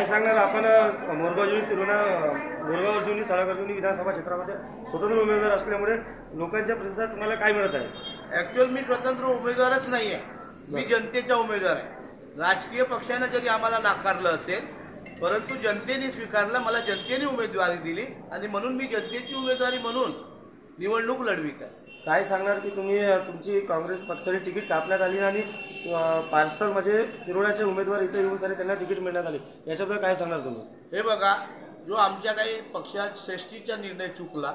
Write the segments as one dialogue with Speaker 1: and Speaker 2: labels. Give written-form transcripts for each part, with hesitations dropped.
Speaker 1: सांगणार आपण मोरगाव जुनी तिरुणा मोरगाव जुनी सळागर्जुनी विधानसभा क्षेत्रामध्ये स्वतंत्र उमेदवार असल्यामुळे लोकांचा प्रतिसाद तुम्हाला काय मिळत आहे?
Speaker 2: ॲक्च्युअल मी स्वतंत्र उमेदवारच नाही आहे, मी जनतेचा उमेदवार आहे. राजकीय पक्षानं जरी आम्हाला नाकारलं असेल परंतु जनतेने स्वीकारलं, मला जनतेने उमेदवारी दिली आणि म्हणून मी जनतेची उमेदवारी म्हणून निवडणूक लढवित आहे.
Speaker 1: काय सांगणार की तुम्ही तुमची काँग्रेस पक्षाने तिकीट कापण्यात आली आणि पार्सल म्हणजे तिरोडाचे उमेदवार इथे येऊन सारे त्यांना तिकीट मिळण्यात आली, याच्याबद्दल काय सांगणार तुम्ही?
Speaker 2: हे बघा, जो आमच्या काही पक्षश्रेष्ठीचा निर्णय चुकला,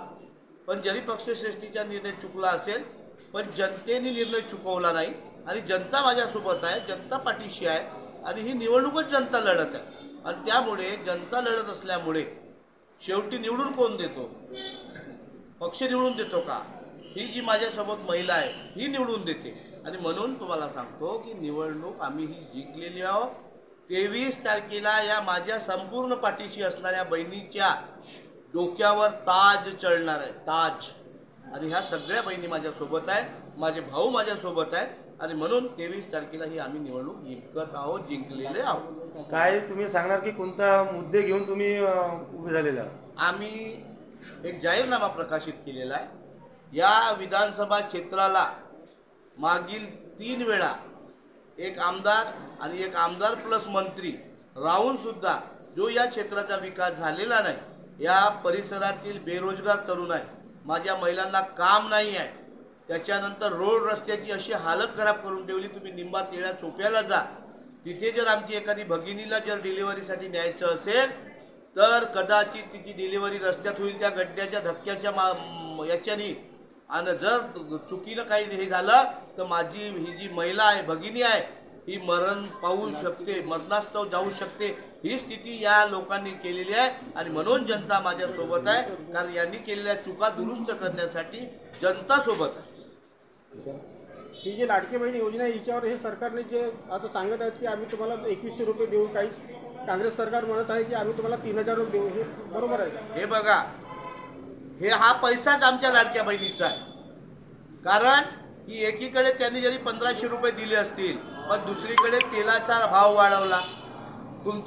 Speaker 2: पण जरी पक्षश्रेष्ठीचा निर्णय चुकला असेल पण जनतेने निर्णय चुकवला नाही आणि जनता माझ्यासोबत आहे, जनता पाठीशी आहे आणि ही निवडणूकच जनता लढत आहे. आणि त्यामुळे जनता लढत असल्यामुळे शेवटी निवडून कोण देतो? पक्ष निवडून देतो का? ही जी माझ्यासोबत महिला आहे ही निवडून देते. आणि म्हणून तुम्हाला सांगतो की निवडणूक आम्ही ही जिंकलेली आहोत. 23 तारखेला या माझ्या संपूर्ण पाठीशी असणाऱ्या बहिणीच्या डोक्यावर ताज चढणार आहे, ताज. आणि ह्या सगळ्या बहिणी माझ्यासोबत आहेत, माझे भाऊ माझ्यासोबत आहेत आणि म्हणून 23 तारखेला ही आम्ही निवडणूक जिंकत आहोत, जिंकलेले आहोत.
Speaker 1: काय तुम्ही सांगणार की कोणता मुद्दे घेऊन तुम्ही उभे झालेला?
Speaker 2: आम्ही एक जाहीरनामा प्रकाशित केलेला आहे. या विधानसभा क्षेत्राला मागील 3 वेळा एक आमदार आणि एक आमदार प्लस मंत्री राहून सुद्धा जो या क्षेत्राचा विकास झालेला नाही, या परिसरातील बेरोजगार तरुण आहे, माझ्या महिलांना काम नाही आहे, त्याच्यानंतर रोड रस्त्याची अशी हालत खराब करून ठेवली. तुम्ही निंबा तेळा चोप्याला जा, तिथे जर आमची एखादी भगिनीला जर डिलिव्हरीसाठी न्यायचं असेल तर कदाचित तिची डिलिव्हरी रस्त्यात होईल, त्या गड्ड्याच्या धक्क्याच्या याच्यानी. आणि जर चुकीनं काही हे झालं तर माझी ही जी महिला आहे, भगिनी आहे, ही मरण पाहू शकते, मरणास्तव जाऊ शकते. ही स्थिती या लोकांनी केलेली आहे आणि म्हणून जनता माझ्यासोबत आहे, कारण यांनी केलेल्या चुका दुरुस्त करण्यासाठी जनता सोबत आहे.
Speaker 3: ही जी लाडकी बहीण योजना आहे हिच्यावर हे सरकारने जे आता सांगत आहेत की आम्ही तुम्हाला 2100 रुपये देऊ, काही काँग्रेस सरकार म्हणत आहे की आम्ही तुम्हाला 3000 रुपये देऊ, हे बरोबर आहे?
Speaker 2: हे बघा, हा पैसाच आमच्या लाडक्या बहिणीचा आहे. कारण की एकीकडे त्यांनी जरी 1500 रुपये दिले असतील पण दुसरीकडे तेलाचा भाव वाढवला.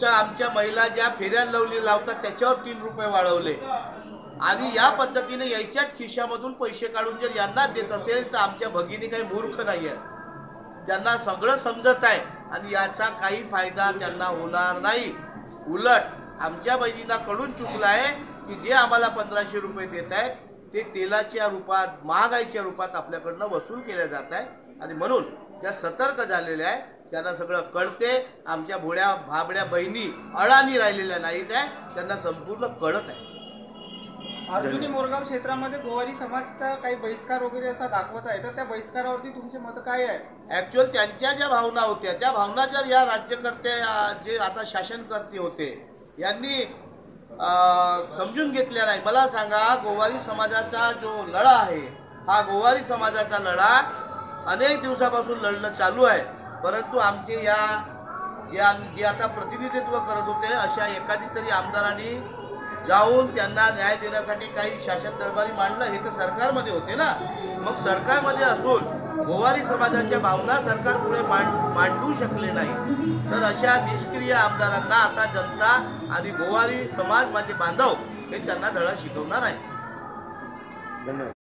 Speaker 2: आमच्या महिला ज्या फेऱ्या लावतात त्याच्यावर 3 रुपये वाढवले आणि या पद्धतीने यायच्याच खिशामधून पैसे काढून जर यांना देत असेल तर आमच्या भगिनी काही मूर्ख नाही आहेत, त्यांना सगळं समजत आहे आणि याचा काही फायदा त्यांना होणार नाही. उलट आमच्या बहिणींना कळून चुकलं आहे की जे आम्हाला 1500 रुपये देत आहेत ते तेलाच्या रूपात, महागाईच्या रूपात आपल्याकडनं वसूल केल्या जात आहे. आणि म्हणून त्या सतर्क झालेल्या आहे, त्यांना सगळं कळते. आमच्या भोळ्या भाबड्या बहिणी अडाणी राहिलेल्या नाहीत आहे, त्यांना संपूर्ण कळत आहे.
Speaker 4: अर्जुनी मोरगाव क्षेत्रामध्ये गोवारी समाजचा काही बहिष्कार वगैरे असा दाखवत आहे, तर त्या बहिष्कारावरती तुमचे मत काय आहे?
Speaker 2: ॲक्च्युअल त्यांच्या ज्या भावना होत्या त्या भावना जर या राज्यकर्ते जे आता शासनकर्ते होते यांनी समजून घेतल्या नाही. मला सांगा, गोवारी समाजाचा जो लढा आहे हा गोवारी समाजाचा लढा अनेक दिवसापासून लढणं चालू आहे. परंतु आमचे जे आता प्रतिनिधित्व करत होते अशा एखादी तरी आमदारांनी जाऊन त्यांना न्याय देण्यासाठी काही शासन दरबारी मांडलं. हे तर सरकारमध्ये होते ना, मग सरकारमध्ये असून गोवारी समाजाच्या भावना सरकारपुढे मांडू शकले नाही, तर अशा निष्क्रिय आमदारांना आता जनता आणि गोवारी समाज माझे बांधव हे त्यांना धडा शिकवणार आहे.
Speaker 1: धन्यवाद.